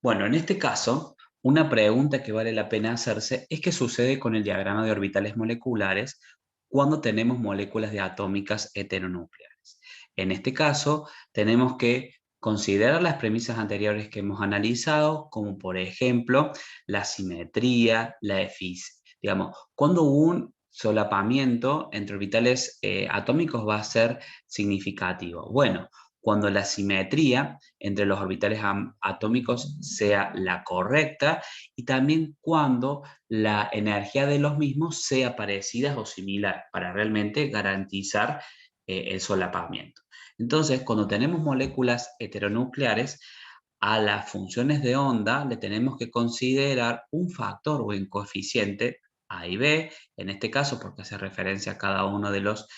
Bueno, en este caso, una pregunta que vale la pena hacerse es qué sucede con el diagrama de orbitales moleculares cuando tenemos moléculas diatómicas heteronucleares. En este caso, tenemos que considerar las premisas anteriores que hemos analizado, como por ejemplo la simetría, la eficiencia. Digamos, cuando un solapamiento entre orbitales atómicos va a ser significativo. Bueno, cuando la simetría entre los orbitales atómicos sea la correcta y también cuando la energía de los mismos sea parecida o similar para realmente garantizar el solapamiento. Entonces, cuando tenemos moléculas heteronucleares, a las funciones de onda le tenemos que considerar un factor o un coeficiente A y B, en este caso porque hace referencia a cada uno de los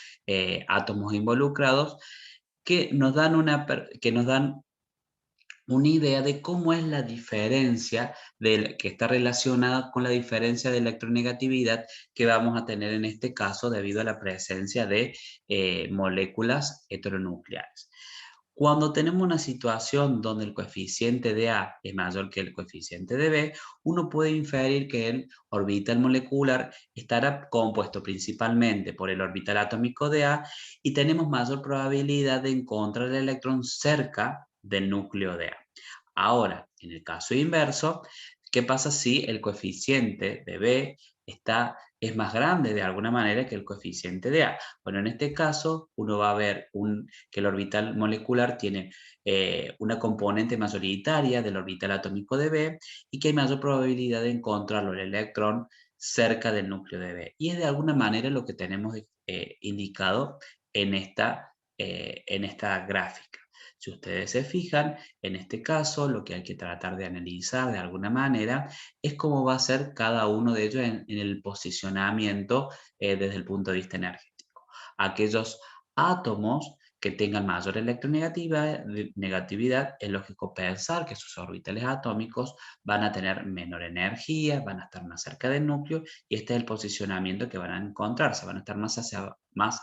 átomos involucrados, que nos dan una idea de cómo es la diferencia que está relacionada con la diferencia de electronegatividad que vamos a tener en este caso debido a la presencia de moléculas heteronucleares. Cuando tenemos una situación donde el coeficiente de A es mayor que el coeficiente de B, uno puede inferir que el orbital molecular estará compuesto principalmente por el orbital atómico de A y tenemos mayor probabilidad de encontrar el electrón cerca del núcleo de A. Ahora, en el caso inverso, ¿qué pasa si el coeficiente de B es más grande de alguna manera que el coeficiente de A? Bueno, en este caso uno va a ver que el orbital molecular tiene una componente mayoritaria del orbital atómico de B y que hay mayor probabilidad de encontrarlo el electrón cerca del núcleo de B. Y es de alguna manera lo que tenemos indicado en esta gráfica. Si ustedes se fijan, en este caso lo que hay que tratar de analizar de alguna manera es cómo va a ser cada uno de ellos en el posicionamiento desde el punto de vista energético. Aquellos átomos que tengan mayor negatividad, es lógico pensar que sus orbitales atómicos van a tener menor energía, van a estar más cerca del núcleo y este es el posicionamiento que van a encontrarse, van a estar más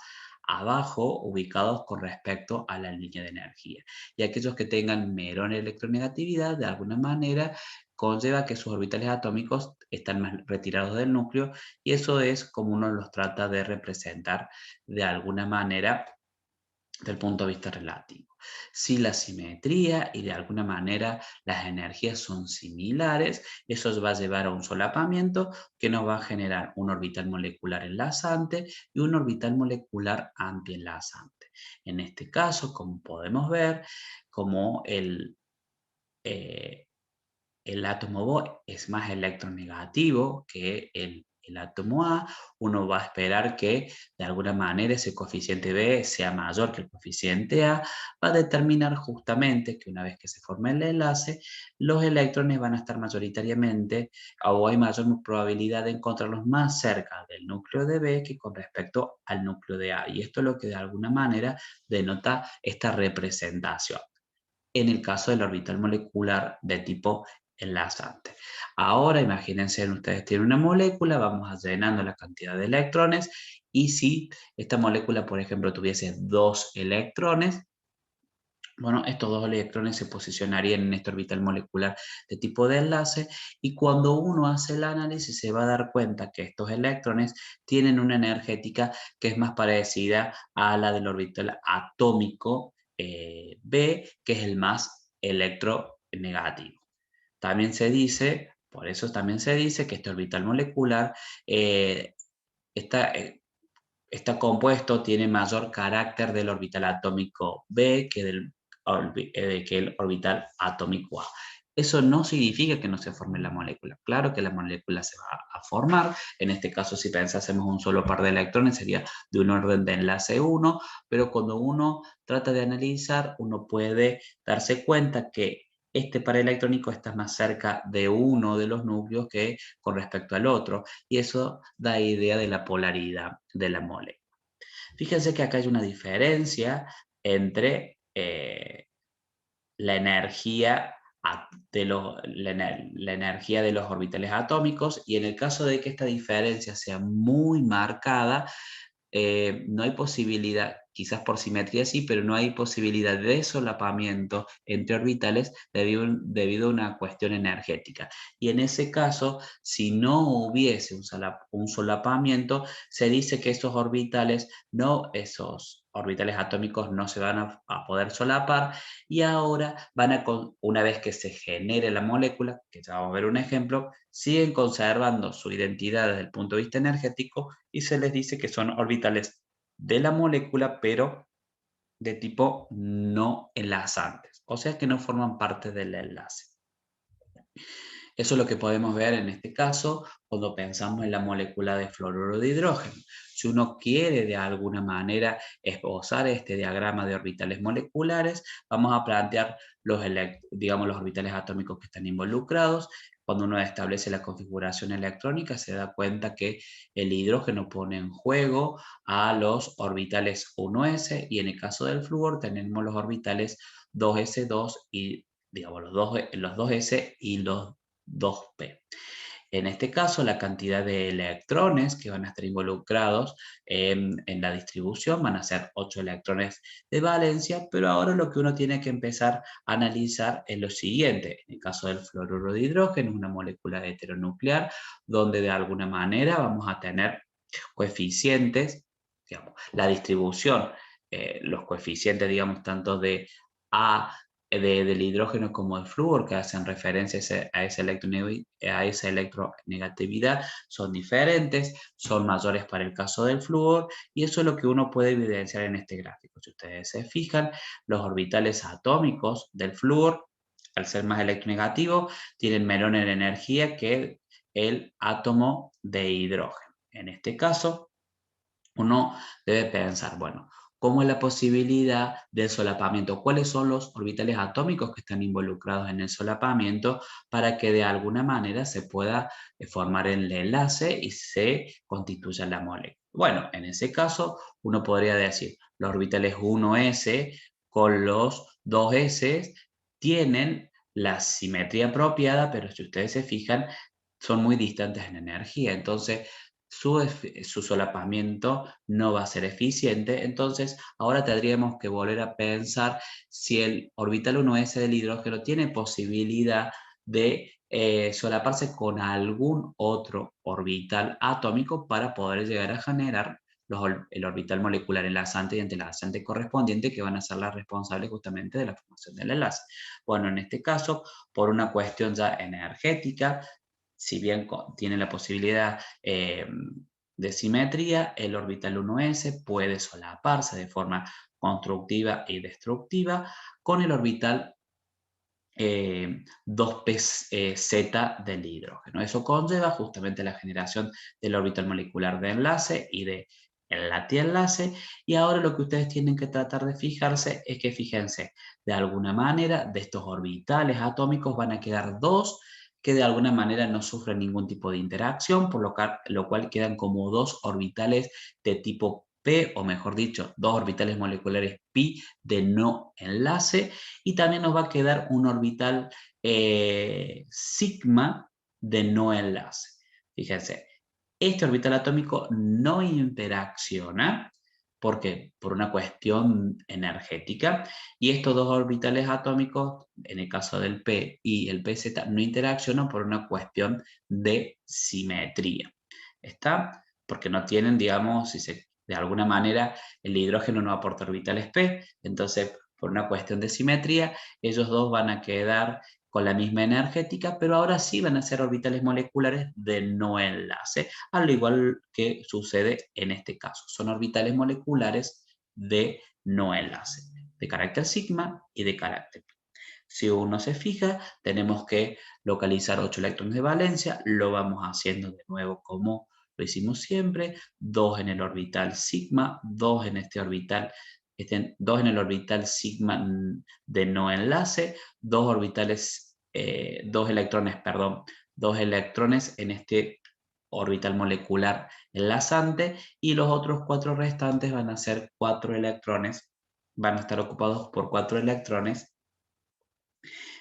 abajo ubicados con respecto a la línea de energía. Y aquellos que tengan menor electronegatividad, de alguna manera, conlleva que sus orbitales atómicos están más retirados del núcleo y eso es como uno los trata de representar de alguna manera del punto de vista relativo. Si la simetría y de alguna manera las energías son similares, eso va a llevar a un solapamiento que nos va a generar un orbital molecular enlazante y un orbital molecular antienlazante. En este caso, como podemos ver, como eh, el átomo BO es más electronegativo que el átomo A, uno va a esperar que de alguna manera ese coeficiente B sea mayor que el coeficiente A, va a determinar justamente que una vez que se forme el enlace, los electrones van a estar mayoritariamente, o hay mayor probabilidad de encontrarlos más cerca del núcleo de B que con respecto al núcleo de A. Y esto es lo que de alguna manera denota esta representación en el caso del orbital molecular de tipo enlazante. Ahora imagínense ustedes tienen una molécula, vamos a llenando la cantidad de electrones y si esta molécula, por ejemplo, tuviese dos electrones, bueno, estos dos electrones se posicionarían en este orbital molecular de tipo de enlace y cuando uno hace el análisis se va a dar cuenta que estos electrones tienen una energética que es más parecida a la del orbital atómico B, que es el más electronegativo. También se dice, por eso también se dice que este orbital molecular eh, está, está compuesto, tiene mayor carácter del orbital atómico B que el orbital atómico A. Eso no significa que no se forme la molécula. Claro que la molécula se va a formar. En este caso, si pensásemos un solo par de electrones, sería de un orden de enlace 1, pero cuando uno trata de analizar, uno puede darse cuenta que este par electrónico está más cerca de uno de los núcleos que con respecto al otro, y eso da idea de la polaridad de la molécula. Fíjense que acá hay una diferencia entre la energía la energía de los orbitales atómicos y en el caso de que esta diferencia sea muy marcada, no hay posibilidad, quizás por simetría sí, pero no hay posibilidad de solapamiento entre orbitales debido a una cuestión energética. Y en ese caso, si no hubiese un solapamiento, se dice que esos orbitales atómicos no se van a poder solapar y ahora una vez que se genere la molécula, que ya vamos a ver un ejemplo, siguen conservando su identidad desde el punto de vista energético y se les dice que son orbitales de la molécula, pero de tipo no enlazantes, o sea que no forman parte del enlace. Eso es lo que podemos ver en este caso cuando pensamos en la molécula de fluoruro de hidrógeno. Si uno quiere de alguna manera esbozar este diagrama de orbitales moleculares, vamos a plantear los orbitales atómicos que están involucrados. Cuando uno establece la configuración electrónica, se da cuenta que el hidrógeno pone en juego a los orbitales 1s y en el caso del flúor tenemos los orbitales 2s2 y digamos los 2s y los 2p. En este caso, la cantidad de electrones que van a estar involucrados en la distribución van a ser 8 electrones de valencia, pero ahora lo que uno tiene que empezar a analizar es lo siguiente. En el caso del fluoruro de hidrógeno, es una molécula heteronuclear, donde de alguna manera vamos a tener coeficientes, digamos, la distribución, los coeficientes, digamos, tanto de A del hidrógeno como del flúor, que hacen referencia a esa electronegatividad, son diferentes, son mayores para el caso del flúor, y eso es lo que uno puede evidenciar en este gráfico. Si ustedes se fijan, los orbitales atómicos del flúor, al ser más electronegativos, tienen menor energía que el átomo de hidrógeno. En este caso, uno debe pensar, bueno, ¿cómo es la posibilidad del solapamiento? ¿Cuáles son los orbitales atómicos que están involucrados en el solapamiento para que de alguna manera se pueda formar el enlace y se constituya la molécula? Bueno, en ese caso, uno podría decir, los orbitales 1s con los 2s tienen la simetría apropiada, pero si ustedes se fijan, son muy distantes en energía. Entonces, su solapamiento no va a ser eficiente, entonces ahora tendríamos que volver a pensar si el orbital 1s del hidrógeno tiene posibilidad de solaparse con algún otro orbital atómico para poder llegar a generar el orbital molecular enlazante y antienlazante correspondiente, que van a ser las responsables justamente de la formación del enlace. Bueno, en este caso, por una cuestión ya energética, si bien tiene la posibilidad de simetría, el orbital 1s puede solaparse de forma constructiva y destructiva con el orbital 2pz del hidrógeno. Eso conlleva justamente la generación del orbital molecular de enlace y de el latienlace, y ahora lo que ustedes tienen que tratar de fijarse es que, fíjense, de alguna manera de estos orbitales atómicos van a quedar dos que de alguna manera no sufren ningún tipo de interacción, por lo cual quedan como dos orbitales de tipo P, o mejor dicho, dos orbitales moleculares pi de no enlace, y también nos va a quedar un orbital sigma de no enlace. Fíjense, este orbital atómico no interacciona. ¿Por qué? Por una cuestión energética. Y estos dos orbitales atómicos, en el caso del P y el PZ, no interaccionan por una cuestión de simetría. ¿Está? Porque no tienen, digamos, de alguna manera el hidrógeno no aporta orbitales P, entonces por una cuestión de simetría, ellos dos van a quedar con la misma energética, pero ahora sí van a ser orbitales moleculares de no enlace, al igual que sucede en este caso. Son orbitales moleculares de no enlace, de carácter sigma y de carácter pi. Si uno se fija, tenemos que localizar 8 electrones de valencia, lo vamos haciendo de nuevo como lo hicimos siempre, 2 en el orbital sigma, 2 en este orbital, 2 en el orbital sigma de no enlace, 2 orbitales, 2 electrones, perdón, 2 electrones en este orbital molecular enlazante, y los otros 4 restantes van a ser 4 electrones, van a estar ocupados por 4 electrones,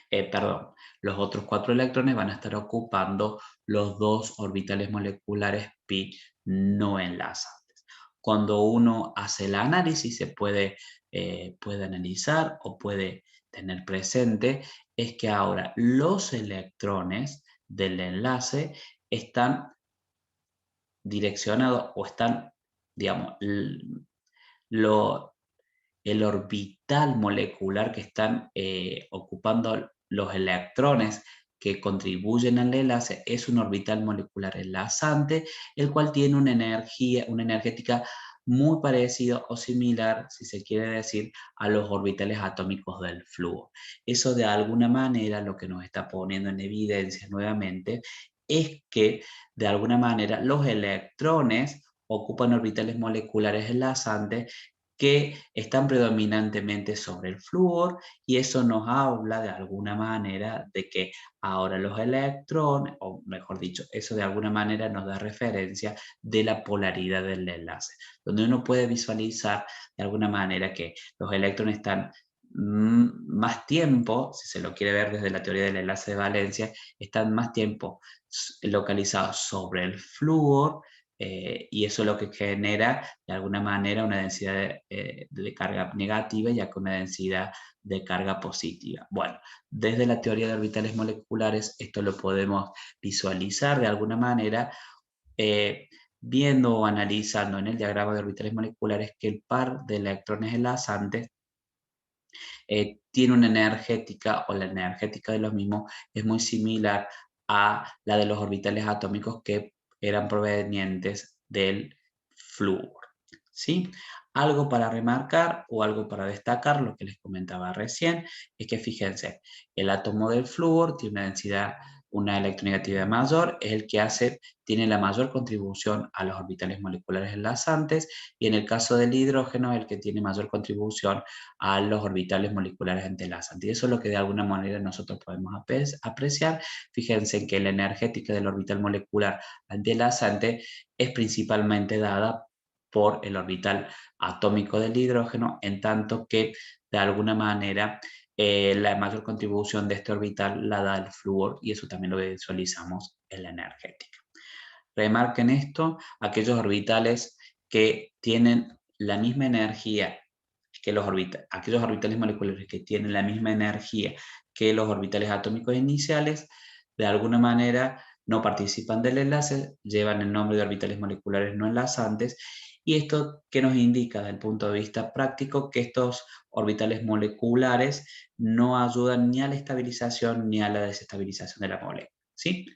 perdón, los otros 4 electrones van a estar ocupando los dos orbitales moleculares pi no enlazantes. cuando uno hace el análisis se puede analizar o puede tener presente es que ahora los electrones del enlace están direccionados o están, digamos, lo, el orbital molecular que están ocupando los electrones que contribuyen al enlace es un orbital molecular enlazante, el cual tiene una energía, una energética muy parecida o similar, si se quiere decir, a los orbitales atómicos del flúor. Eso de alguna manera lo que nos está poniendo en evidencia nuevamente es que de alguna manera los electrones ocupan orbitales moleculares enlazantes que están predominantemente sobre el flúor y eso nos habla de alguna manera de que ahora los electrones, o mejor dicho, eso de alguna manera nos da referencia de la polaridad del enlace, donde uno puede visualizar de alguna manera que los electrones están más tiempo, si se lo quiere ver desde la teoría del enlace de valencia, están más tiempo localizados sobre el flúor, y eso es lo que genera de alguna manera una densidad de carga negativa ya que una densidad de carga positiva. Bueno, desde la teoría de orbitales moleculares esto lo podemos visualizar de alguna manera viendo o analizando en el diagrama de orbitales moleculares que el par de electrones enlazantes tiene una energética o la energética de los mismos es muy similar a la de los orbitales atómicos que eran provenientes del flúor. ¿Sí? Algo para remarcar o algo para destacar, lo que les comentaba recién, es que fíjense, el átomo del flúor tiene una densidad, una electronegatividad mayor, es el que tiene la mayor contribución a los orbitales moleculares enlazantes, y en el caso del hidrógeno, el que tiene mayor contribución a los orbitales moleculares entrelazantes. Y eso es lo que de alguna manera nosotros podemos apreciar. Fíjense que la energética del orbital molecular entrelazante es principalmente dada por el orbital atómico del hidrógeno, en tanto que de alguna manera la mayor contribución de este orbital la da el flúor, y eso también lo visualizamos en la energética. Remarquen esto, aquellos orbitales que tienen la misma energía que aquellos orbitales moleculares que tienen la misma energía que los orbitales atómicos iniciales, de alguna manera no participan del enlace, llevan el nombre de orbitales moleculares no enlazantes, y esto que nos indica desde el punto de vista práctico que estos orbitales moleculares no ayudan ni a la estabilización ni a la desestabilización de la molécula, ¿sí?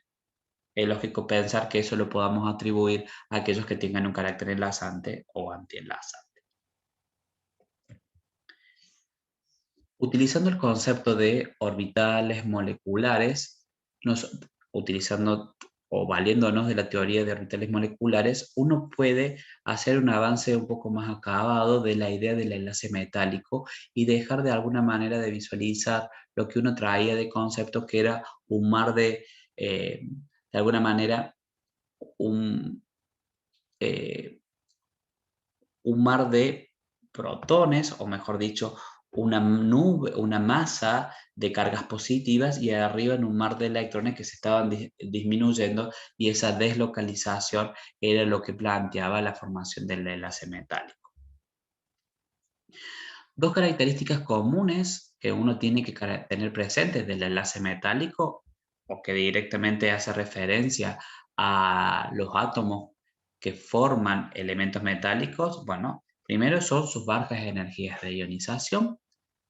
Es lógico pensar que eso lo podamos atribuir a aquellos que tengan un carácter enlazante o antienlazante. Utilizando el concepto de orbitales moleculares, utilizando o valiéndonos de la teoría de orbitales moleculares, uno puede hacer un avance un poco más acabado de la idea del enlace metálico y dejar de alguna manera de visualizar lo que uno traía de concepto, que era un mar de alguna manera, un, eh, un mar de protones, o mejor dicho, una nube, una masa de cargas positivas, y arriba en un mar de electrones que se estaban disminuyendo, y esa deslocalización era lo que planteaba la formación del enlace metálico. Dos características comunes que uno tiene que tener presentes del enlace metálico, o que directamente hace referencia a los átomos que forman elementos metálicos, bueno, primero son sus bajas energías de ionización,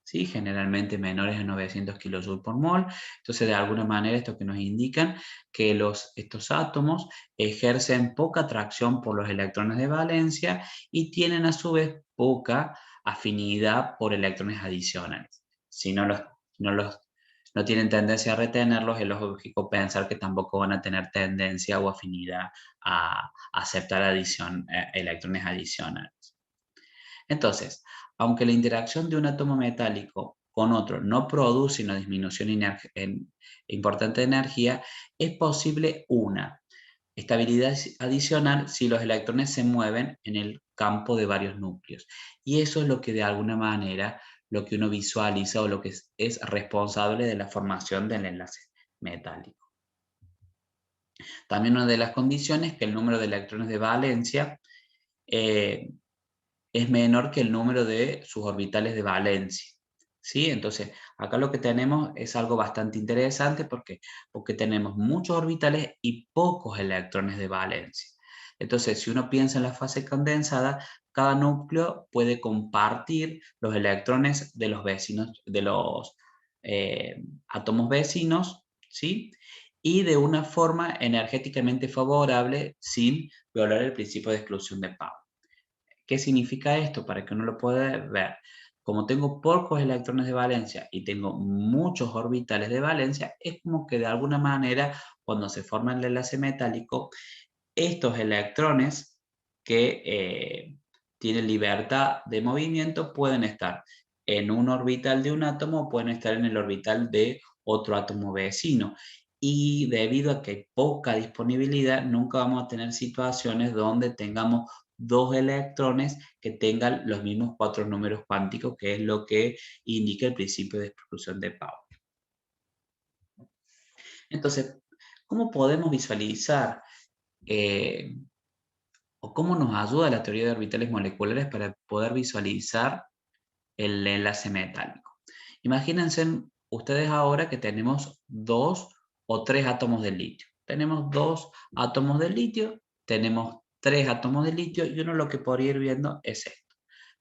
¿sí? Generalmente menores a 900 kJ por mol. Entonces, de alguna manera, esto que nos indican que estos átomos ejercen poca atracción por los electrones de valencia y tienen a su vez poca afinidad por electrones adicionales. Si no tienen tendencia a retenerlos, es lógico pensar que tampoco van a tener tendencia o afinidad a aceptar electrones adicionales. Entonces, aunque la interacción de un átomo metálico con otro no produce una disminución importante de energía, es posible una estabilidad adicional si los electrones se mueven en el campo de varios núcleos. Y eso es lo que de alguna manera, lo que uno visualiza o lo que es responsable de la formación del enlace metálico. También una de las condiciones es que el número de electrones de valencia es menor que el número de sus orbitales de valencia. ¿Sí? Entonces, acá lo que tenemos es algo bastante interesante porque tenemos muchos orbitales y pocos electrones de valencia. Entonces, si uno piensa en la fase condensada, cada núcleo puede compartir los electrones de los vecinos, de los átomos vecinos, ¿sí? Y de una forma energéticamente favorable sin violar el principio de exclusión de Pauli. ¿Qué significa esto? Para que uno lo pueda ver. Como tengo pocos electrones de valencia y tengo muchos orbitales de valencia, es como que de alguna manera, cuando se forma el enlace metálico, estos electrones que tienen libertad de movimiento pueden estar en un orbital de un átomo o pueden estar en el orbital de otro átomo vecino. Y debido a que hay poca disponibilidad, nunca vamos a tener situaciones donde tengamos dos electrones que tengan los mismos 4 números cuánticos, que es lo que indica el principio de exclusión de Pauli. Entonces, ¿cómo podemos visualizar o cómo nos ayuda la teoría de orbitales moleculares para poder visualizar el enlace metálico? Imagínense ustedes ahora que tenemos 2 o 3 átomos de litio. Tenemos 2 átomos de litio, tenemos 3 átomos de litio y uno lo que podría ir viendo es esto.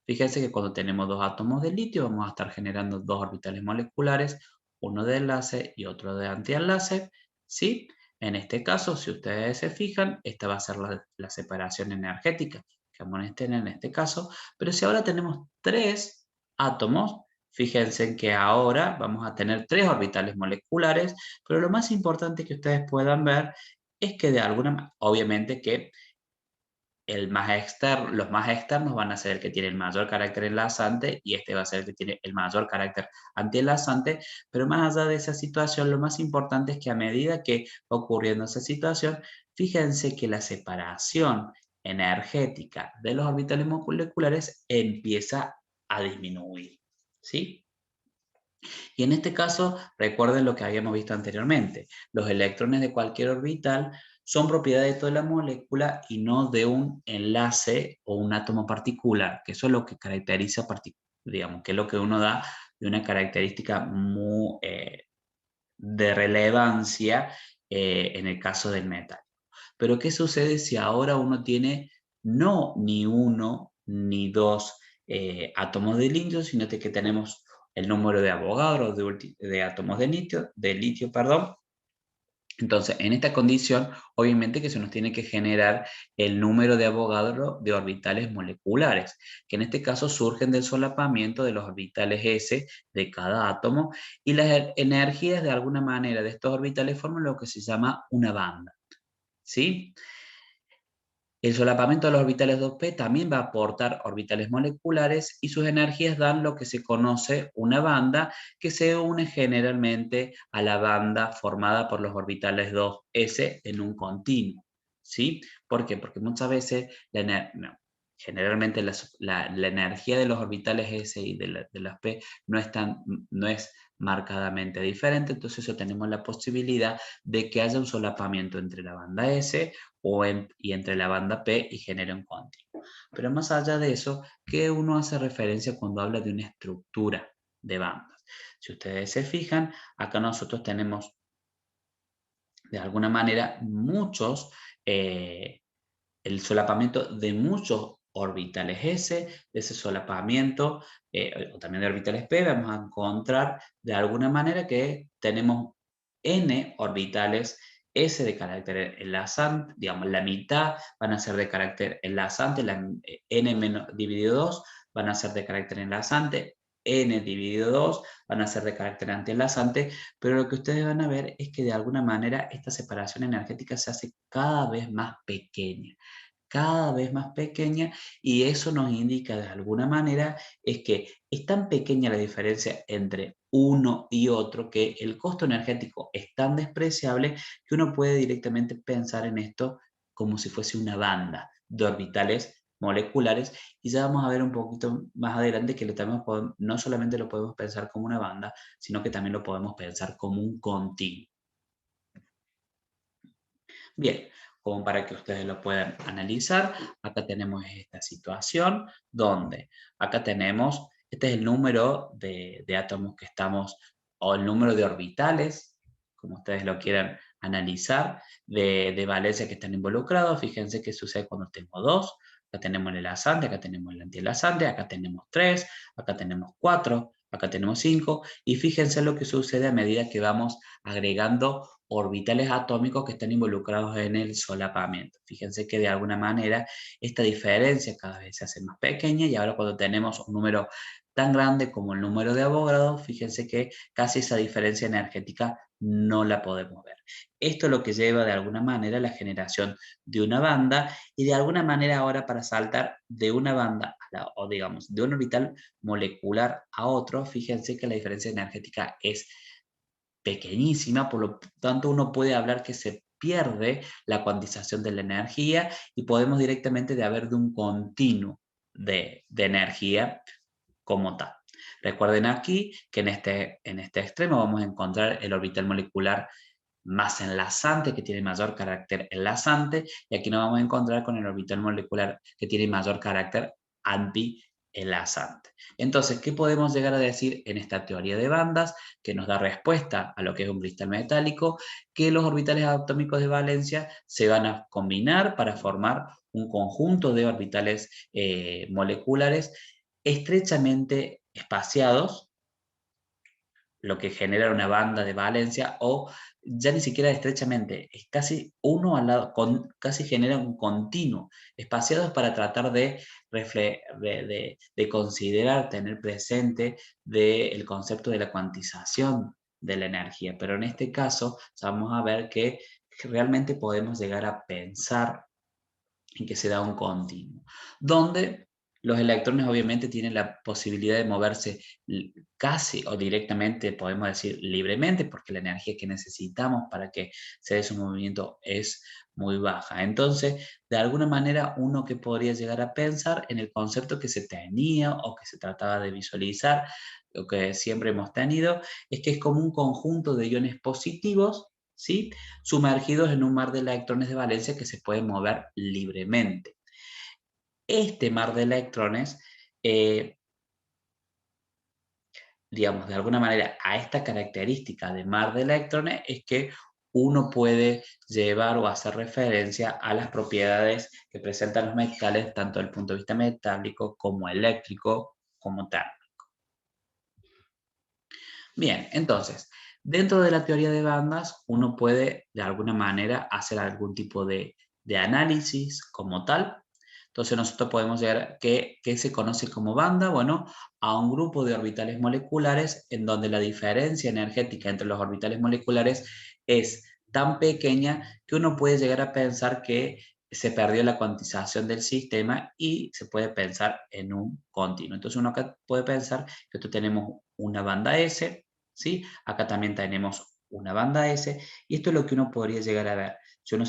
Fíjense que cuando tenemos 2 átomos de litio vamos a estar generando 2 orbitales moleculares, uno de enlace y otro de antienlace, ¿sí? En este caso, si ustedes se fijan, esta va a ser la separación energética que vamos a tener en este caso, pero si ahora tenemos 3 átomos, fíjense que ahora vamos a tener 3 orbitales moleculares, pero lo más importante que ustedes puedan ver es que de alguna manera, obviamente que los más externos van a ser el que tiene el mayor carácter enlazante y este va a ser el que tiene el mayor carácter antienlazante, pero más allá de esa situación, lo más importante es que a medida que va ocurriendo esa situación, fíjense que la separación energética de los orbitales moleculares empieza a disminuir, ¿sí? Y en este caso, recuerden lo que habíamos visto anteriormente. Los electrones de cualquier orbital son propiedad de toda la molécula y no de un enlace o un átomo particular, que eso es lo que caracteriza, digamos, que es lo que uno da de una característica muy, de relevancia en el caso del metal. Pero ¿qué sucede si ahora uno tiene no ni uno ni dos átomos de litio, sino que tenemos el número de Avogadro de átomos de litio, perdón? Entonces, en esta condición, obviamente que se nos tiene que generar el número de Avogadro de orbitales moleculares, que en este caso surgen del solapamiento de los orbitales S de cada átomo, y las energías de alguna manera de estos orbitales forman lo que se llama una banda, ¿sí? El solapamiento de los orbitales 2p también va a aportar orbitales moleculares y sus energías dan lo que se conoce una banda que se une generalmente a la banda formada por los orbitales 2s en un continuo. ¿Sí? ¿Por qué? Porque muchas veces generalmente la energía de los orbitales S y de las P no es marcadamente diferente, entonces eso tenemos la posibilidad de que haya un solapamiento entre la banda S y entre la banda P y genere un continuo. Pero más allá de eso, ¿qué uno hace referencia cuando habla de una estructura de bandas? Si ustedes se fijan, acá nosotros tenemos de alguna manera el solapamiento de muchos orbitales S, de ese solapamiento, o también de orbitales P, vamos a encontrar de alguna manera que tenemos N orbitales S de carácter enlazante, digamos, la mitad van a ser de carácter enlazante, N menos, dividido 2 van a ser de carácter enlazante, N dividido 2 van a ser de carácter antienlazante, pero lo que ustedes van a ver es que de alguna manera esta separación energética se hace cada vez más pequeña, y eso nos indica de alguna manera es que es tan pequeña la diferencia entre uno y otro que el costo energético es tan despreciable que uno puede directamente pensar en esto como si fuese una banda de orbitales moleculares, y ya vamos a ver un poquito más adelante que no solamente lo podemos pensar como una banda, sino que también lo podemos pensar como un continuo. Bien, como para que ustedes lo puedan analizar. Acá tenemos esta situación donde acá tenemos, este es el número de átomos que estamos, o el número de orbitales, como ustedes lo quieran analizar, de valencia que están involucrados. Fíjense qué sucede cuando tengo dos. Acá tenemos el enlazante, acá tenemos el antienlazante, acá tenemos 3, acá tenemos 4, acá tenemos 5, y fíjense lo que sucede a medida que vamos agregando orbitales atómicos que están involucrados en el solapamiento. Fíjense que de alguna manera esta diferencia cada vez se hace más pequeña, y ahora cuando tenemos un número tan grande como el número de Avogadro, fíjense que casi esa diferencia energética no la podemos ver. Esto es lo que lleva de alguna manera a la generación de una banda, y de alguna manera ahora para saltar de una banda o digamos de un orbital molecular a otro, fíjense que la diferencia energética es pequeñísima, por lo tanto uno puede hablar que se pierde la cuantización de la energía, y podemos directamente de haber de un continuo de energía como tal. Recuerden aquí que en este extremo vamos a encontrar el orbital molecular más enlazante, que tiene mayor carácter enlazante, y aquí nos vamos a encontrar con el orbital molecular que tiene mayor carácter anti-enlazante. Entonces, ¿qué podemos llegar a decir en esta teoría de bandas que nos da respuesta a lo que es un cristal metálico? Que los orbitales atómicos de valencia se van a combinar para formar un conjunto de orbitales moleculares estrechamente espaciados, lo que genera una banda de valencia, o ya ni siquiera estrechamente, es casi uno al lado, casi genera un continuo, espaciados para tratar de considerar, tener presente el concepto de la cuantización de la energía. Pero en este caso vamos a ver que realmente podemos llegar a pensar en que se da un continuo, donde los electrones obviamente tienen la posibilidad de moverse casi o directamente, podemos decir libremente, porque la energía que necesitamos para que se dé su movimiento es muy baja. Entonces, de alguna manera, uno que podría llegar a pensar en el concepto que se tenía o que se trataba de visualizar, lo que siempre hemos tenido, es que es como un conjunto de iones positivos, ¿sí?, sumergidos en un mar de electrones de valencia que se puede mover libremente. Este mar de electrones, eh, digamos, de alguna manera, a esta característica de mar de electrones es que uno puede llevar o hacer referencia a las propiedades que presentan los metales, tanto desde el punto de vista metálico como eléctrico, como térmico. Bien, entonces, dentro de la teoría de bandas, uno puede de alguna manera hacer algún tipo de análisis como tal. Entonces nosotros podemos llegar, ¿qué se conoce como banda? Bueno, a un grupo de orbitales moleculares en donde la diferencia energética entre los orbitales moleculares es tan pequeña que uno puede llegar a pensar que se perdió la cuantización del sistema y se puede pensar en un continuo. Entonces uno acá puede pensar que nosotros tenemos una banda S, ¿sí? Acá también tenemos una banda S, y esto es lo que uno podría llegar a ver. Si uno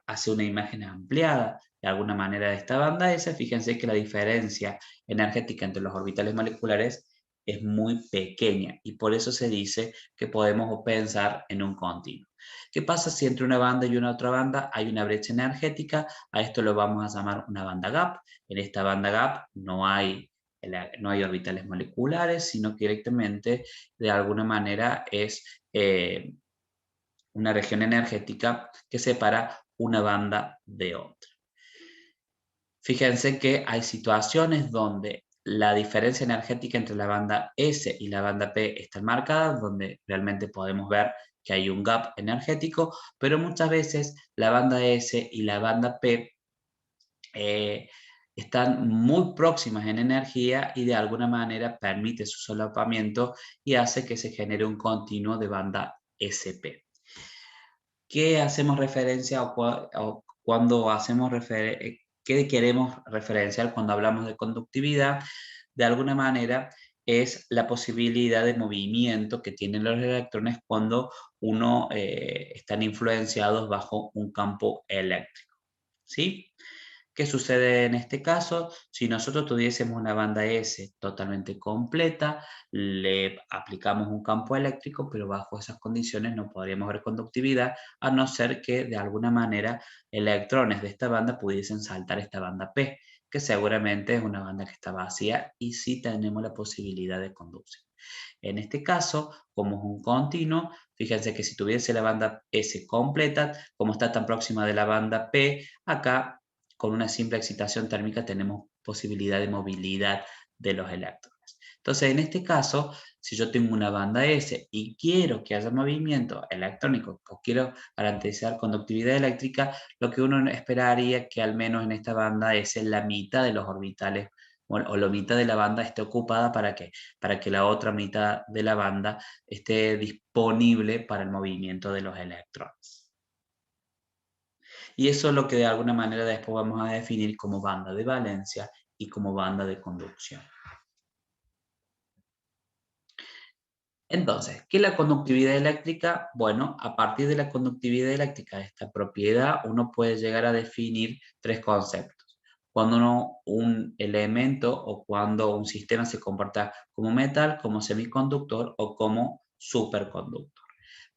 hace una imagen ampliada de alguna manera de esta banda S, fíjense que la diferencia energética entre los orbitales moleculares es muy pequeña, y por eso se dice que podemos pensar en un continuo. ¿Qué pasa si entre una banda y una otra banda hay una brecha energética? A esto lo vamos a llamar una banda gap. En esta banda gap no hay orbitales moleculares, sino que directamente, de alguna manera, es una región energética que separa una banda de otra. Fíjense que hay situaciones donde la diferencia energética entre la banda S y la banda P está marcada, donde realmente podemos ver que hay un gap energético, pero muchas veces la banda S y la banda P eh, están muy próximas en energía, y de alguna manera permite su solapamiento y hace que se genere un continuo de banda SP. ¿Qué hacemos referencia o cuando hacemos qué queremos referenciar cuando hablamos de conductividad? De alguna manera es la posibilidad de movimiento que tienen los electrones cuando están influenciados bajo un campo eléctrico, ¿sí? ¿Qué sucede en este caso? Si nosotros tuviésemos una banda S totalmente completa, le aplicamos un campo eléctrico, pero bajo esas condiciones no podríamos ver conductividad, a no ser que de alguna manera electrones de esta banda pudiesen saltar esta banda P, que seguramente es una banda que está vacía y sí tenemos la posibilidad de conducción. En este caso, como es un continuo, fíjense que si tuviese la banda S completa, como está tan próxima de la banda P, acá con una simple excitación térmica tenemos posibilidad de movilidad de los electrones. Entonces, en este caso, si yo tengo una banda S y quiero que haya movimiento electrónico o quiero garantizar conductividad eléctrica, lo que uno esperaría que al menos en esta banda S la mitad de los orbitales o la mitad de la banda esté ocupada para que la otra mitad de la banda esté disponible para el movimiento de los electrones. Y eso es lo que de alguna manera después vamos a definir como banda de valencia y como banda de conducción. Entonces, ¿qué es la conductividad eléctrica? Bueno, a partir de la conductividad eléctrica, de esta propiedad, uno puede llegar a definir tres conceptos. Cuando un elemento o cuando un sistema se comporta como metal, como semiconductor o como superconductor.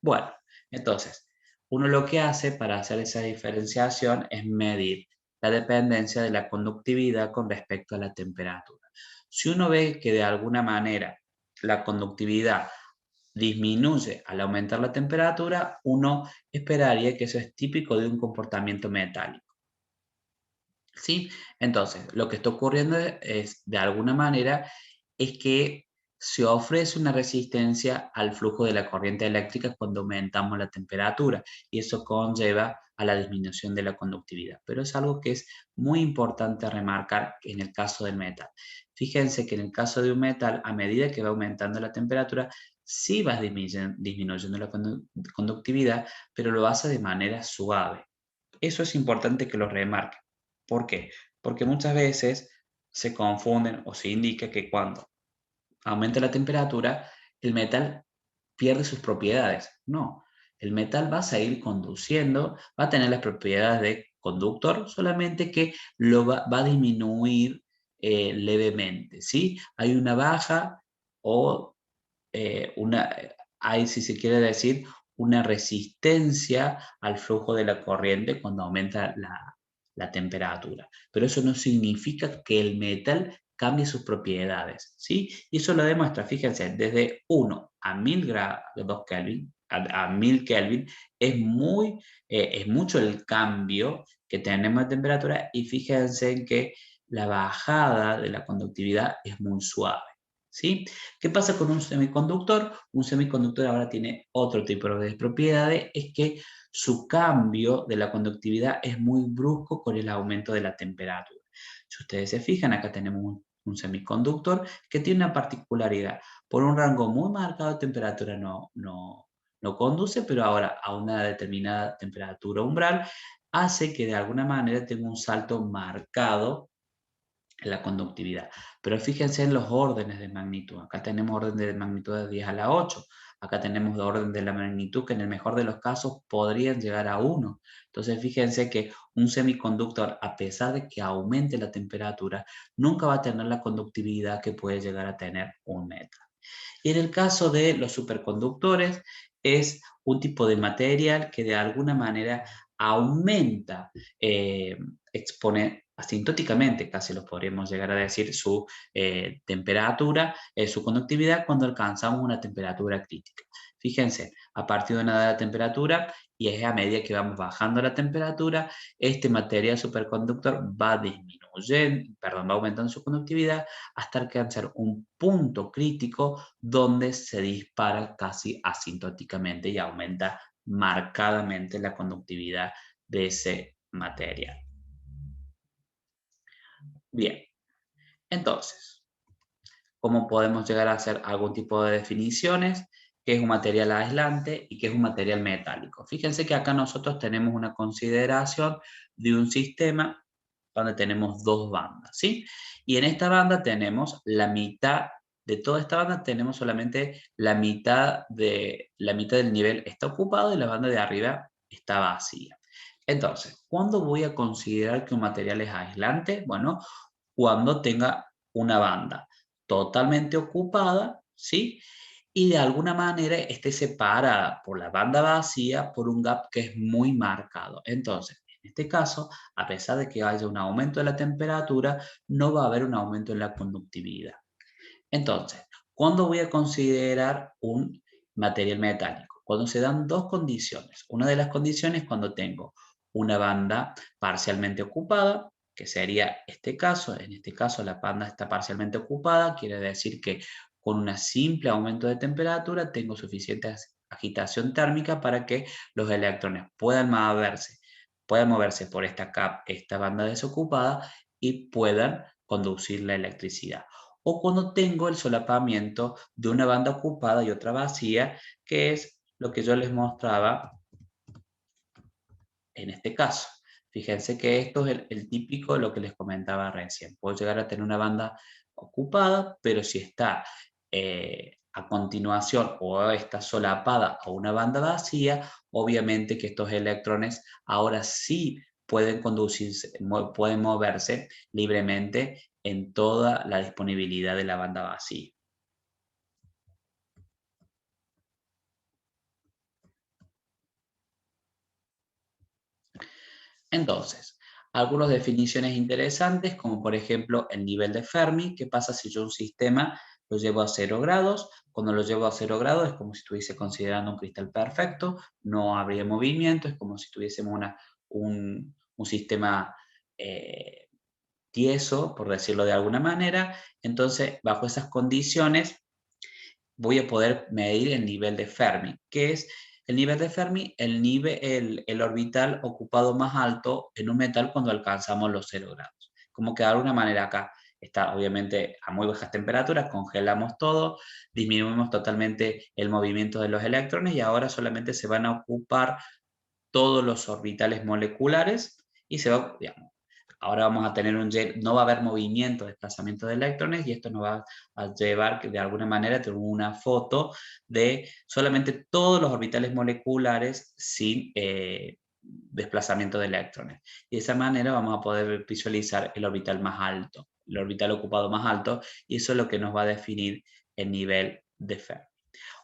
Bueno, entonces, uno lo que hace para hacer esa diferenciación es medir la dependencia de la conductividad con respecto a la temperatura. Si uno ve que de alguna manera la conductividad disminuye al aumentar la temperatura, uno esperaría que eso es típico de un comportamiento metálico. ¿Sí? Entonces, lo que está ocurriendo es, de alguna manera, es que se ofrece una resistencia al flujo de la corriente eléctrica cuando aumentamos la temperatura y eso conlleva a la disminución de la conductividad. Pero es algo que es muy importante remarcar en el caso del metal. Fíjense que en el caso de un metal, a medida que va aumentando la temperatura, sí va disminuyendo la conductividad, pero lo hace de manera suave. Eso es importante que lo remarque. ¿Por qué? Porque muchas veces se confunden o se indica que cuando aumenta la temperatura, el metal pierde sus propiedades. No, el metal va a seguir conduciendo, va a tener las propiedades de conductor, solamente que va a disminuir levemente, ¿sí? Hay una baja o hay, si se quiere decir, una resistencia al flujo de la corriente cuando aumenta la temperatura. Pero eso no significa que el metal cambie sus propiedades, ¿sí? Y eso lo demuestra, fíjense, desde 1 a 1000 grados Kelvin, a 1000 Kelvin, es mucho el cambio que tenemos de temperatura y fíjense en que la bajada de la conductividad es muy suave, ¿sí? ¿Qué pasa con un semiconductor? Un semiconductor ahora tiene otro tipo de propiedades, es que su cambio de la conductividad es muy brusco con el aumento de la temperatura. Si ustedes se fijan, acá tenemos un semiconductor que tiene una particularidad. Por un rango muy marcado de temperatura no conduce, pero ahora a una determinada temperatura umbral hace que de alguna manera tenga un salto marcado la conductividad. Pero fíjense en los órdenes de magnitud. Acá tenemos orden de magnitud de 10 a la 8. Acá tenemos de orden de la magnitud que en el mejor de los casos podrían llegar a 1. Entonces fíjense que un semiconductor, a pesar de que aumente la temperatura, nunca va a tener la conductividad que puede llegar a tener un metal. Y en el caso de los superconductores, es un tipo de material que de alguna manera aumenta, expone asintóticamente, casi lo podríamos llegar a decir, su temperatura, su conductividad cuando alcanzamos una temperatura crítica. Fíjense, a partir de una dada temperatura, y es a medida que vamos bajando la temperatura, este material superconductor va disminuyendo, perdón, va aumentando su conductividad hasta alcanzar un punto crítico donde se dispara casi asintóticamente y aumenta marcadamente la conductividad de ese material. Bien, entonces, ¿cómo podemos llegar a hacer algún tipo de definiciones? ¿Qué es un material aislante y qué es un material metálico? Fíjense que acá nosotros tenemos una consideración de un sistema donde tenemos dos bandas, ¿sí? Y en esta banda tenemos la mitad de toda esta banda, tenemos solamente la mitad del nivel está ocupado y la banda de arriba está vacía. Entonces, ¿cuándo voy a considerar que un material es aislante? Bueno, cuando tenga una banda totalmente ocupada, ¿sí? Y de alguna manera esté separada por la banda vacía por un gap que es muy marcado. Entonces, en este caso, a pesar de que haya un aumento de la temperatura, no va a haber un aumento en la conductividad. Entonces, ¿cuándo voy a considerar un material metálico? Cuando se dan dos condiciones. Una de las condiciones es cuando tengo una banda parcialmente ocupada, que sería este caso. En este caso la banda está parcialmente ocupada, quiere decir que con un simple aumento de temperatura tengo suficiente agitación térmica para que los electrones puedan moverse por esta banda desocupada y puedan conducir la electricidad. O cuando tengo el solapamiento de una banda ocupada y otra vacía, que es lo que yo les mostraba en este caso. Fíjense que esto es el típico de lo que les comentaba recién. Puedo llegar a tener una banda ocupada, pero si está a continuación o está solapada a una banda vacía, obviamente que estos electrones ahora sí pueden conducirse, pueden moverse libremente en toda la disponibilidad de la banda vacía. Entonces, algunas definiciones interesantes, como por ejemplo el nivel de Fermi. ¿Qué pasa si yo un sistema lo llevo a 0 grados? Cuando lo llevo a 0 grados es como si estuviese considerando un cristal perfecto, no habría movimiento, es como si tuviésemos un sistema tieso, por decirlo de alguna manera. Entonces, bajo esas condiciones, voy a poder medir el nivel de Fermi. ¿Qué es el nivel de Fermi? El orbital ocupado más alto en un metal cuando alcanzamos los 0 grados. Como que de alguna manera acá está obviamente a muy bajas temperaturas, congelamos todo, disminuimos totalmente el movimiento de los electrones y ahora solamente se van a ocupar todos los orbitales moleculares y se va, digamos, ahora vamos a tener no va a haber movimiento, desplazamiento de electrones y esto nos va a llevar que de alguna manera a tener una foto de solamente todos los orbitales moleculares sin desplazamiento de electrones. Y de esa manera vamos a poder visualizar el orbital más alto, el orbital ocupado más alto, y eso es lo que nos va a definir el nivel de Fermi.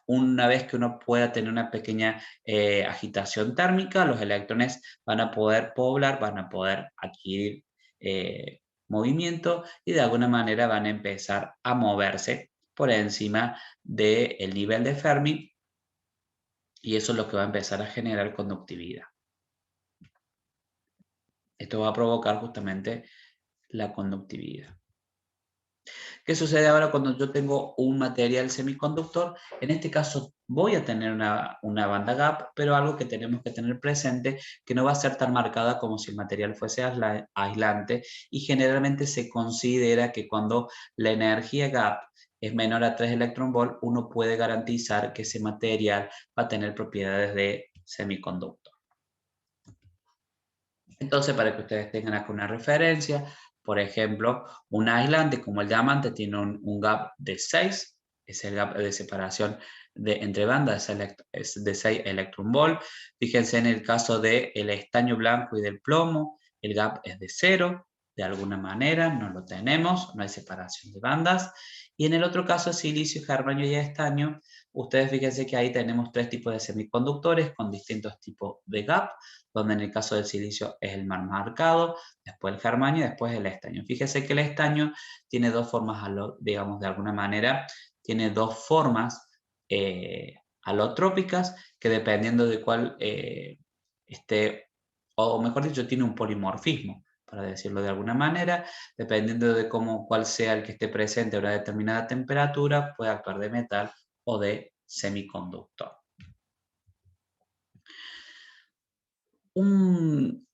Una vez que uno pueda tener una pequeña agitación térmica, los electrones van a poder poblar, van a poder adquirir movimiento y de alguna manera van a empezar a moverse por encima del nivel de Fermi y eso es lo que va a empezar a generar conductividad. Esto va a provocar justamente la conductividad. ¿Qué sucede ahora cuando yo tengo un material semiconductor? En este caso voy a tener una banda gap, pero algo que tenemos que tener presente, que no va a ser tan marcada como si el material fuese aislante, y generalmente se considera que cuando la energía gap es menor a 3 electronvolts, uno puede garantizar que ese material va a tener propiedades de semiconductor. Entonces, para que ustedes tengan acá una referencia, por ejemplo, un aislante como el diamante tiene un gap de 6, es el gap de separación entre bandas es de 6 electronvolts. Fíjense en el caso del estaño blanco y del plomo, el gap es de 0, de alguna manera no lo tenemos, no hay separación de bandas. Y en el otro caso, silicio, germanio y estaño, ustedes fíjense que ahí tenemos tres tipos de semiconductores con distintos tipos de gap, donde en el caso del silicio es el más marcado, después el germanio y después el estaño. Fíjese que el estaño tiene dos formas, digamos de alguna manera, tiene dos formas alotrópicas que dependiendo de cuál esté, o mejor dicho, tiene un polimorfismo, para decirlo de alguna manera, dependiendo de cuál sea el que esté presente a una determinada temperatura, puede actuar de metal o de semiconductor. Un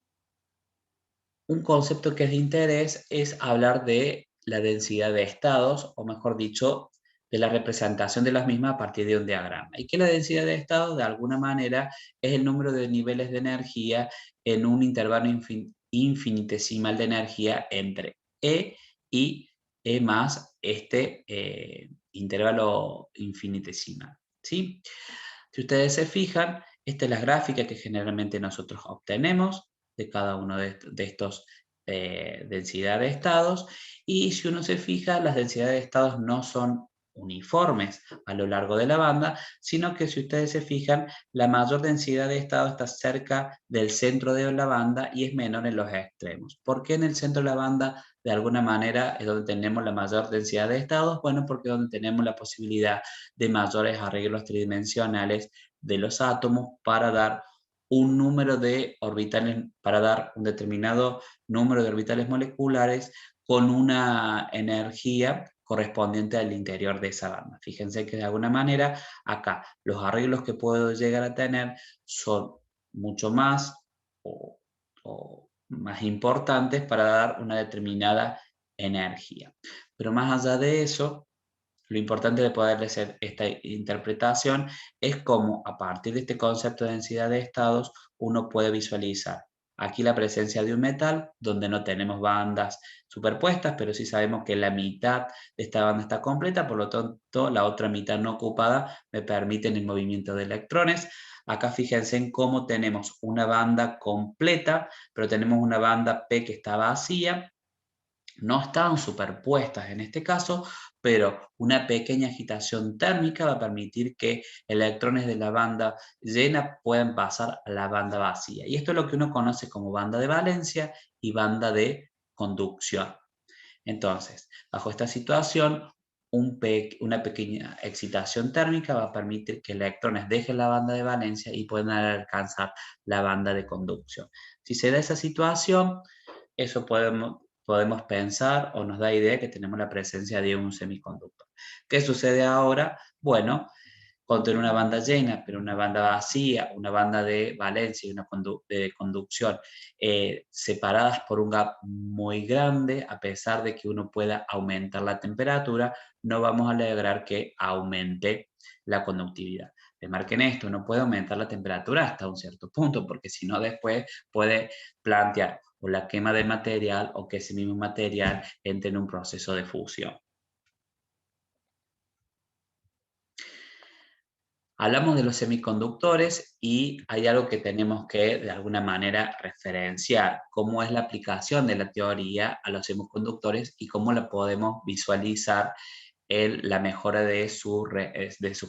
concepto que es de interés es hablar de la densidad de estados, o mejor dicho, de la representación de las mismas a partir de un diagrama. Y que la densidad de estados, de alguna manera, es el número de niveles de energía en un intervalo infinitesimal de energía entre E y E más este intervalo infinitesimal, ¿sí? Si ustedes se fijan, esta es la gráfica que generalmente nosotros obtenemos. de cada uno de estos densidad de estados, y si uno se fija, las densidades de estados no son uniformes a lo largo de la banda, sino que si ustedes se fijan, la mayor densidad de estado está cerca del centro de la banda y es menor en los extremos. ¿Por qué en el centro de la banda, de alguna manera, es donde tenemos la mayor densidad de estados? Bueno, porque es donde tenemos la posibilidad de mayores arreglos tridimensionales de los átomos para dar un número de orbitales, para dar un determinado número de orbitales moleculares con una energía correspondiente al interior de esa banda. Fíjense que de alguna manera acá los arreglos que puedo llegar a tener son mucho más o más importantes para dar una determinada energía. Pero más allá de eso, lo importante de poder hacer esta interpretación es cómo a partir de este concepto de densidad de estados uno puede visualizar aquí la presencia de un metal donde no tenemos bandas superpuestas, pero sí sabemos que la mitad de esta banda está completa, por lo tanto la otra mitad no ocupada me permite el movimiento de electrones. Acá fíjense en cómo tenemos una banda completa, pero tenemos una banda P que está vacía. No están superpuestas en este caso, pero una pequeña agitación térmica va a permitir que electrones de la banda llena puedan pasar a la banda vacía. Y esto es lo que uno conoce como banda de valencia y banda de conducción. Entonces, bajo esta situación, una pequeña excitación térmica va a permitir que electrones dejen la banda de valencia y puedan alcanzar la banda de conducción. Si se da esa situación, eso podemos pensar o nos da idea que tenemos la presencia de un semiconductor. ¿Qué sucede ahora? Bueno, con tener una banda llena, pero una banda vacía, una banda de valencia y una de conducción separadas por un gap muy grande, a pesar de que uno pueda aumentar la temperatura, no vamos a lograr que aumente la conductividad. Remarquen esto, no puede aumentar la temperatura hasta un cierto punto, porque si no después puede plantear o la quema del material o que ese mismo material entre en un proceso de fusión. Hablamos de los semiconductores y hay algo que tenemos que de alguna manera referenciar, cómo es la aplicación de la teoría a los semiconductores y cómo la podemos visualizar en la mejora de su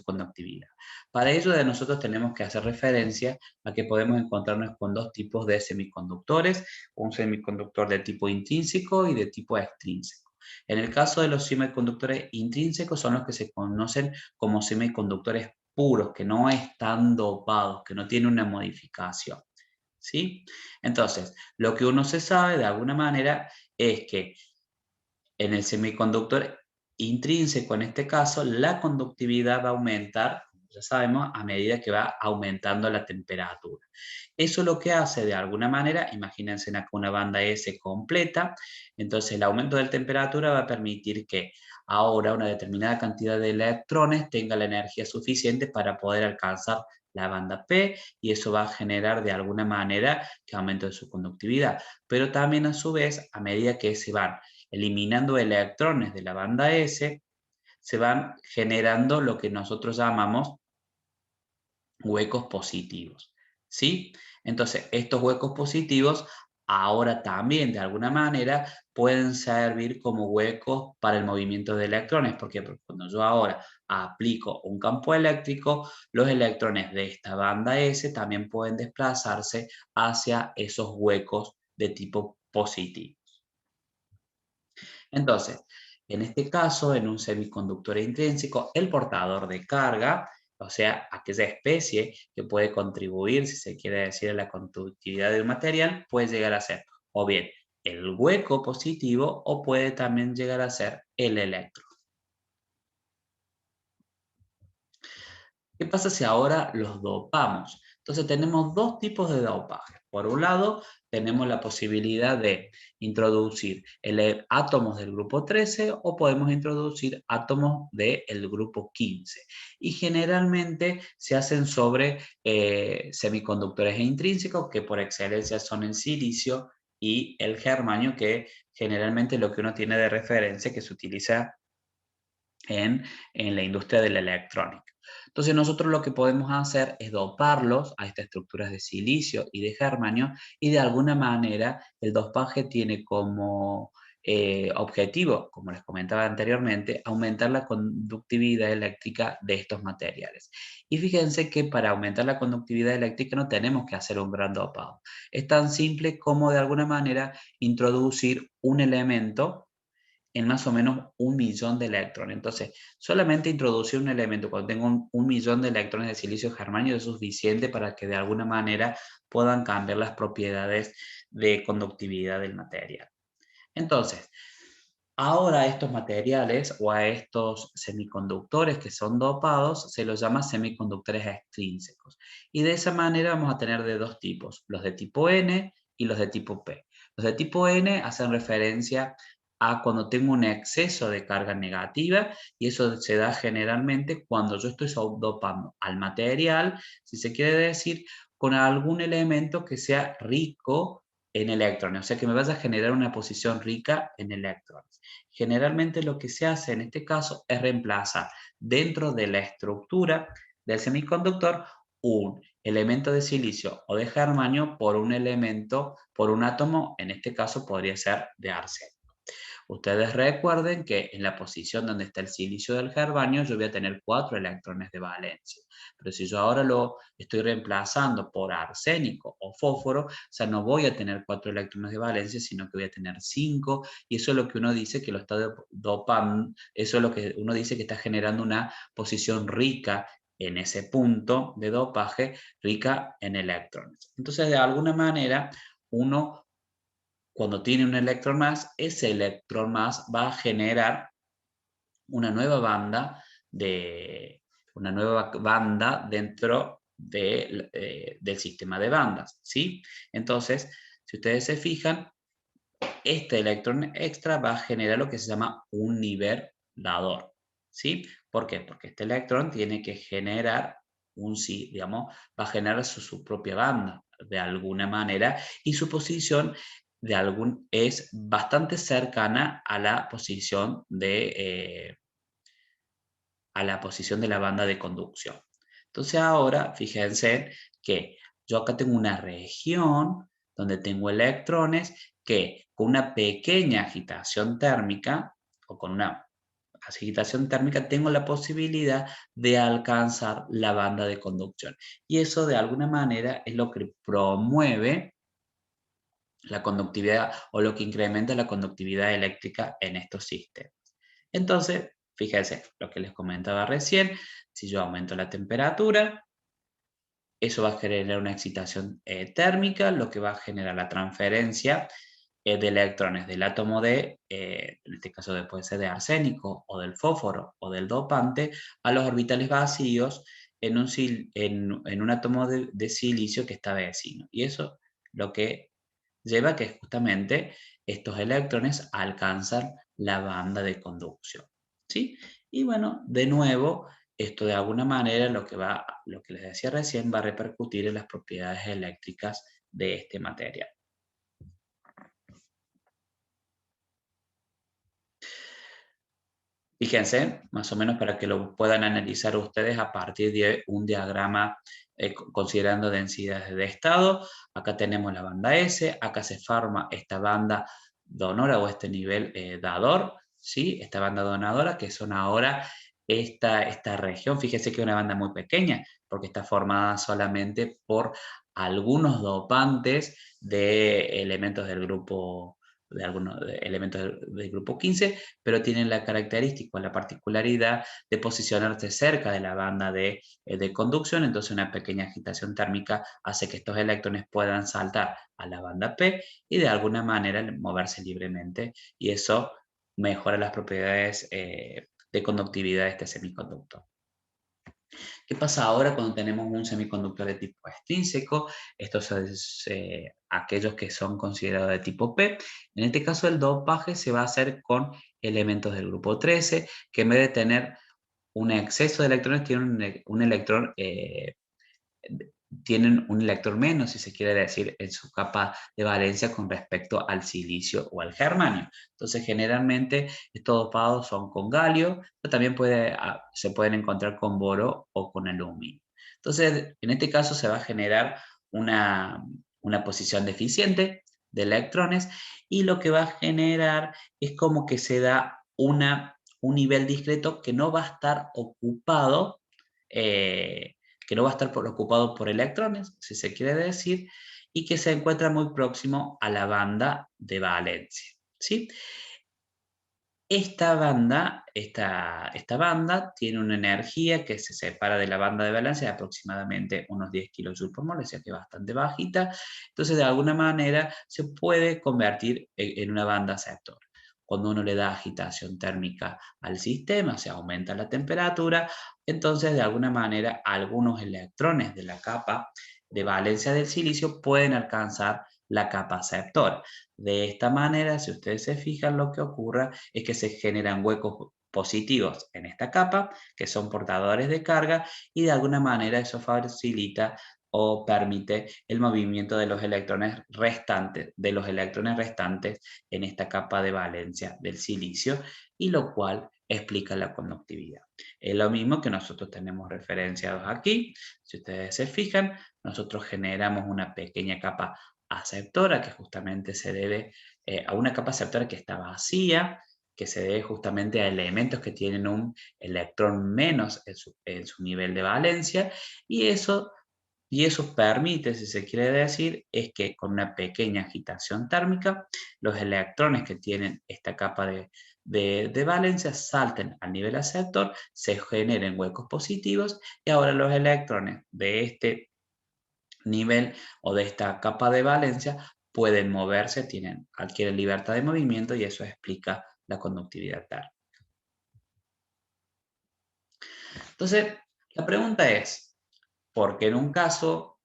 conductividad. Para ello nosotros tenemos que hacer referencia a que podemos encontrarnos con dos tipos de semiconductores, un semiconductor de tipo intrínseco y de tipo extrínseco. En el caso de los semiconductores intrínsecos son los que se conocen como semiconductores puros, que no están dopados, que no tienen una modificación. ¿Sí? Entonces, lo que uno se sabe de alguna manera es que en el semiconductor intrínseco, en este caso, la conductividad va a aumentar, como ya sabemos, a medida que va aumentando la temperatura. Eso lo que hace de alguna manera, imagínense acá una banda S completa, entonces el aumento de la temperatura va a permitir que ahora una determinada cantidad de electrones tenga la energía suficiente para poder alcanzar la banda P y eso va a generar de alguna manera que aumente su conductividad. Pero también a su vez, a medida que se van eliminando electrones de la banda S, se van generando lo que nosotros llamamos huecos positivos, ¿sí? Entonces, estos huecos positivos ahora también, de alguna manera, pueden servir como huecos para el movimiento de electrones. ¿Por qué? Porque cuando yo ahora aplico un campo eléctrico, los electrones de esta banda S también pueden desplazarse hacia esos huecos de tipo positivo. Entonces, en este caso, en un semiconductor intrínseco, el portador de carga, o sea, aquella especie que puede contribuir, si se quiere decir, a la conductividad del material, puede llegar a ser o bien el hueco positivo o puede también llegar a ser el electrón. ¿Qué pasa si ahora los dopamos? Entonces tenemos dos tipos de dopaje. Por un lado, tenemos la posibilidad de introducir átomos del grupo 13 o podemos introducir átomos del grupo 15. Y generalmente se hacen sobre semiconductores intrínsecos que por excelencia son el silicio y el germanio, que generalmente lo que uno tiene de referencia que se utiliza en la industria de la electrónica. Entonces nosotros lo que podemos hacer es doparlos a estas estructuras de silicio y de germanio, y de alguna manera el dopaje tiene como objetivo, como les comentaba anteriormente, aumentar la conductividad eléctrica de estos materiales. Y fíjense que para aumentar la conductividad eléctrica no tenemos que hacer un gran dopado. Es tan simple como de alguna manera introducir un elemento en más o menos 1.000.000 de electrones. Entonces, solamente introducir un elemento cuando tengo 1.000.000 de electrones de silicio germanio es suficiente para que de alguna manera puedan cambiar las propiedades de conductividad del material. Entonces, ahora a estos materiales o a estos semiconductores que son dopados se los llama semiconductores extrínsecos. Y de esa manera vamos a tener de dos tipos, los de tipo N y los de tipo P. Los de tipo N hacen referencia a cuando tengo un exceso de carga negativa, y eso se da generalmente cuando yo estoy dopando al material, si se quiere decir, con algún elemento que sea rico en electrones, o sea que me vaya a generar una posición rica en electrones. Generalmente lo que se hace en este caso es reemplazar dentro de la estructura del semiconductor un elemento de silicio o de germanio por un elemento, por un átomo, en este caso podría ser de arsénico. Ustedes recuerden que en la posición donde está el silicio del germanio yo voy a tener 4 electrones de valencia. Pero si yo ahora lo estoy reemplazando por arsénico o fósforo, o sea, no voy a tener 4 electrones de valencia, sino que voy a tener 5, y eso es lo que uno dice que lo está dopando, eso es lo que uno dice que está generando una posición rica en ese punto de dopaje, rica en electrones. Entonces, de alguna manera, uno cuando tiene un electrón más, ese electrón más va a generar una nueva banda, dentro del sistema de bandas, ¿sí? Entonces, si ustedes se fijan, este electrón extra va a generar lo que se llama un nivelador, ¿sí? ¿Por qué? Porque este electrón tiene que generar digamos, va a generar su propia banda de alguna manera, y su posición es bastante cercana a la posición de la banda de conducción. Entonces ahora, fíjense que yo acá tengo una región donde tengo electrones que con una pequeña agitación térmica, o con una agitación térmica, tengo la posibilidad de alcanzar la banda de conducción. Y eso de alguna manera es lo que promueve la conductividad, o lo que incrementa la conductividad eléctrica en estos sistemas. Entonces, fíjense, lo que les comentaba recién, si yo aumento la temperatura, eso va a generar una excitación térmica, lo que va a generar la transferencia de electrones del átomo en este caso puede ser de arsénico, o del fósforo, o del dopante, a los orbitales vacíos en un átomo de silicio que está vecino. Y eso lo que lleva a que justamente estos electrones alcanzan la banda de conducción, ¿sí? Y bueno, de nuevo, esto de alguna manera lo que les decía recién, va a repercutir en las propiedades eléctricas de este material. Fíjense, más o menos para que lo puedan analizar ustedes a partir de un diagrama considerando densidades de estado. Acá tenemos la banda S, acá se forma esta banda donora o este nivel dador, ¿sí? Esta banda donadora, que son ahora esta región. Fíjense que es una banda muy pequeña porque está formada solamente por algunos dopantes de elementos del grupo, de algunos elementos del grupo 15, pero tienen la característica o la particularidad de posicionarse cerca de la banda de conducción. Entonces una pequeña agitación térmica hace que estos electrones puedan saltar a la banda P y de alguna manera moverse libremente, y eso mejora las propiedades de conductividad de este semiconductor. ¿Qué pasa ahora cuando tenemos un semiconductor de tipo extrínseco? Estos son aquellos que son considerados de tipo P. En este caso el dopaje se va a hacer con elementos del grupo 13, que en vez de tener un exceso de electrones, tienen un electrón tienen un electrón menos, si se quiere decir, en su capa de valencia con respecto al silicio o al germanio. Entonces, generalmente estos dopados son con galio, pero también se pueden encontrar con boro o con aluminio. Entonces, en este caso se va a generar una posición deficiente de electrones y lo que va a generar es como que se da un nivel discreto que no va a estar ocupado, ocupado por electrones, si se quiere decir, y que se encuentra muy próximo a la banda de valencia, ¿sí? Esta banda tiene una energía que se separa de la banda de valencia de aproximadamente unos 10 kJ por mol, o sea que es bastante bajita. Entonces, de alguna manera, se puede convertir en una banda aceptor. Cuando uno le da agitación térmica al sistema, se aumenta la temperatura, entonces de alguna manera algunos electrones de la capa de valencia del silicio pueden alcanzar la capa aceptora. De esta manera, si ustedes se fijan, lo que ocurre es que se generan huecos positivos en esta capa, que son portadores de carga, y de alguna manera eso facilita o permite el movimiento de los electrones restantes, en esta capa de valencia del silicio, y lo cual explica la conductividad. Es lo mismo que nosotros tenemos referenciados aquí. Si ustedes se fijan, nosotros generamos una pequeña capa aceptora que justamente se debe a una capa aceptora que está vacía, que se debe justamente a elementos que tienen un electrón menos en su nivel de valencia, y eso permite, si se quiere decir, es que con una pequeña agitación térmica, los electrones que tienen esta capa de valencia salten al nivel aceptor, se generen huecos positivos, y ahora los electrones de este nivel o de esta capa de valencia pueden moverse, adquieren libertad de movimiento, y eso explica la conductividad térmica. Entonces, la pregunta es, ¿por qué en un caso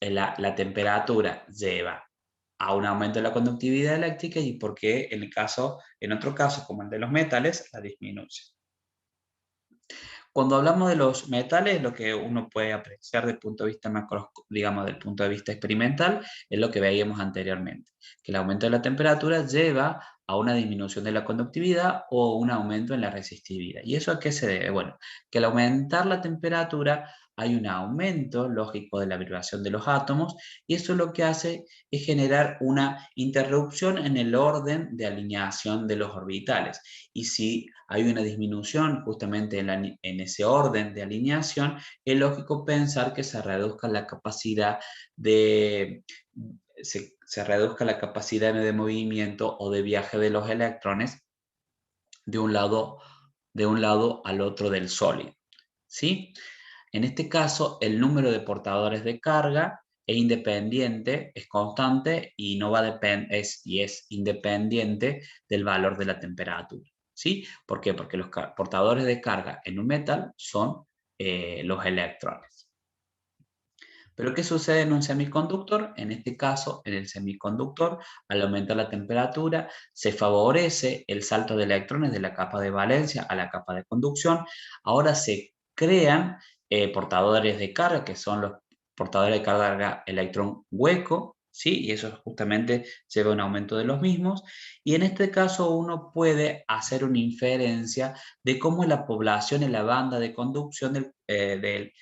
la temperatura lleva a un aumento de la conductividad eléctrica y por qué en otro caso, como el de los metales, la disminuye? Cuando hablamos de los metales, lo que uno puede apreciar desde el punto de vista digamos, del punto de vista experimental, es lo que veíamos anteriormente, que el aumento de la temperatura lleva a una disminución de la conductividad o un aumento en la resistividad. ¿Y eso a qué se debe? Bueno, que al aumentar la temperatura hay un aumento lógico de la vibración de los átomos, y eso lo que hace es generar una interrupción en el orden de alineación de los orbitales. Y si hay una disminución justamente en ese orden de alineación, es lógico pensar que se reduzca la capacidad de, se reduzca la capacidad de movimiento o de viaje de los electrones de un lado al otro del sólido, ¿sí? En este caso, el número de portadores de carga es independiente, es constante y no va a es independiente del valor de la temperatura, ¿sí? ¿Por qué? Porque los portadores de carga en un metal son los electrones. Pero ¿qué sucede en un semiconductor? En este caso, en el semiconductor, al aumentar la temperatura, se favorece el salto de electrones de la capa de valencia a la capa de conducción. Ahora se crean portadores de carga, que son los portadores de carga electrón hueco, ¿sí? Y eso justamente lleva a un aumento de los mismos. Y en este caso uno puede hacer una inferencia de cómo es la población en la banda de conducción del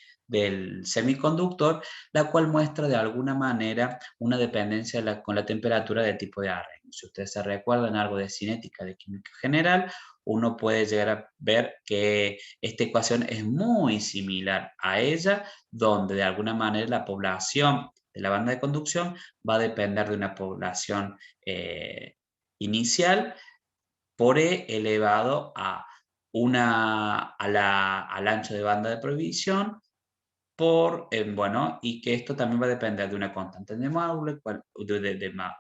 semiconductor, la cual muestra de alguna manera una dependencia con la temperatura de tipo de arreglo. Si ustedes se recuerdan algo de cinética de química general, uno puede llegar a ver que esta ecuación es muy similar a ella, donde de alguna manera la población de la banda de conducción va a depender de una población inicial por E elevado al ancho de banda de prohibición y que esto también va a depender de una constante de Moore,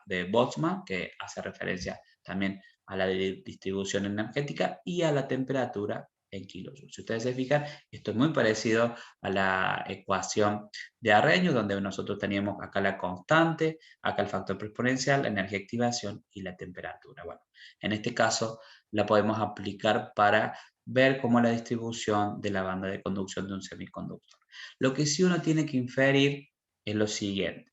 de Boltzmann, que hace referencia también a la distribución energética y a la temperatura en kilojoules. Si ustedes se fijan, esto es muy parecido a la ecuación de Arrhenius, donde nosotros teníamos acá la constante, acá el factor exponencial, la energía de activación y la temperatura. Bueno, en este caso la podemos aplicar para ver cómo es la distribución de la banda de conducción de un semiconductor. Lo que sí uno tiene que inferir es lo siguiente.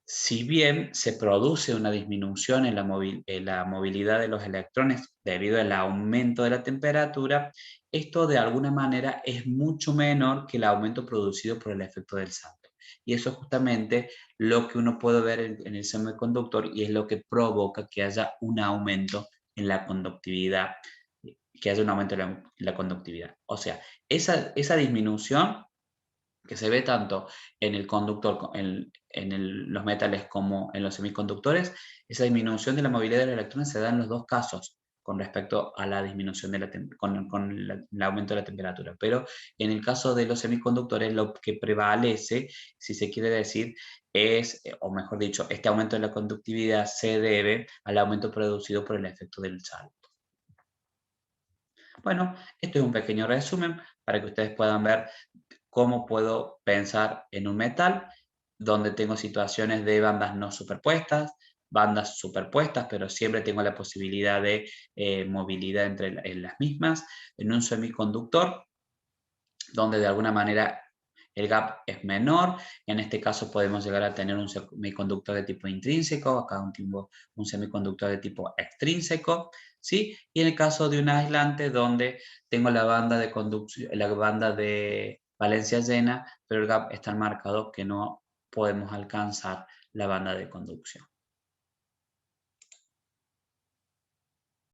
Si bien se produce una disminución en la movilidad de los electrones debido al aumento de la temperatura, esto de alguna manera es mucho menor que el aumento producido por el efecto del salto. Y eso es justamente lo que uno puede ver en el semiconductor y es lo que provoca que haya un aumento en la conductividad, que haya un aumento en la conductividad. O sea, esa disminución que se ve tanto en el conductor, los metales como en los semiconductores, esa disminución de la movilidad de los electrones se da en los dos casos con respecto a la disminución con el aumento de la temperatura. Pero en el caso de los semiconductores, lo que prevalece, si se quiere decir, es, o mejor dicho, este aumento de la conductividad se debe al aumento producido por el efecto del salto. Bueno, esto es un pequeño resumen para que ustedes puedan ver cómo puedo pensar en un metal donde tengo situaciones de bandas no superpuestas, bandas superpuestas, pero siempre tengo la posibilidad de movilidad en las mismas, en un semiconductor donde de alguna manera el gap es menor. En este caso podemos llegar a tener un semiconductor de tipo intrínseco, acá un semiconductor de tipo extrínseco, ¿sí? Y en el caso de un aislante donde tengo la banda de conducción, la banda de valencia llena, pero el gap es tan marcado que no podemos alcanzar la banda de conducción.